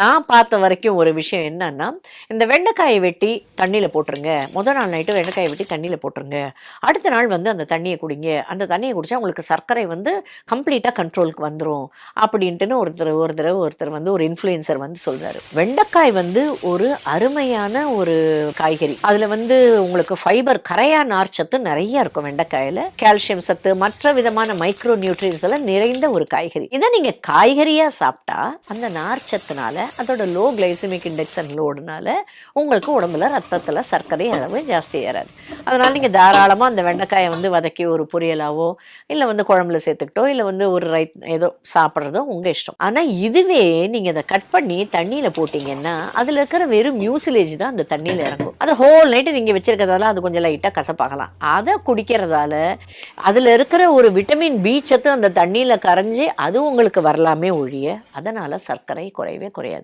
நான் பார்த்த வரைக்கும் ஒரு விஷயம் என்னன்னா, இந்த வெண்டைக்காய வெட்டி தண்ணீல போட்டுருங்க. நாள் நைட்டு வெண்டைக்காய வெட்டி தண்ணீல போட்டுருங்க. அடுத்த நாள் வந்து அந்த தண்ணிய குடிங்க. அந்த தண்ணிய குடிச்சா உங்களுக்கு சர்க்கரை வந்து கம்ப்ளீட்டா கண்ட்ரோலுக்கு வந்துரும். அப்படின்ட்டுன்னு ஒருத்தர் வந்து ஒரு இன்ஃப்ளூயன்சர் வந்து சொல்றாரு. வெண்டைக்காய் வந்து ஒரு அருமையான ஒரு காய்கறி. அதுல வந்து உங்களுக்கு ஃபைபர் கரையா நார்ச்சத்து நெறைய இருக்கும் வெண்டைக்காயில. கால்சியம் சத்து, மற்ற விதமான மைக்ரோ நியூட்ரியன்ஸ் எல்லாம் நிறைந்த ஒரு காய்கறி. இத நீங்க காய்கறியா சாப்பிட்டா, அந்த நார்ச்சத்துனால அதோட லோ கிளைசமிக் இண்டெக்ஸ் அண்ட் லோடுனால உங்களுக்கு உடம்புல ரத்தத்தில் சர்க்கரை அளவு ஜாஸ்தி ஏறாது. அதனால நீங்கள் தாராளமாக அந்த வெண்டைக்காயை வந்து வதக்கி ஒரு பொரியலாவோ இல்லை வந்து குழம்புல சேர்த்துக்கிட்டோ இல்லை வந்து ஒரு ஏதோ சாப்பிட்றதோ உங்கள் இஷ்டம். ஆனால் இதுவே நீங்கள் அதை கட் பண்ணி தண்ணியில் போட்டிங்கன்னா அதில் இருக்கிற வெறும் மியூசிலேஜ் தான் அந்த தண்ணியில் இறங்கும். அதை ஹோல் நைட்டு நீங்கள் வச்சிருக்கிறதால அது கொஞ்சம் லைட்டாக கசப்பாகலாம். அதை குடிக்கிறதால அதில் இருக்கிற ஒரு விட்டமின் பி சத்து அந்த தண்ணியில் கரைஞ்சி அது உங்களுக்கு வரலாமே ஒழிய அதனால் சர்க்கரை குறையவே குறையாது.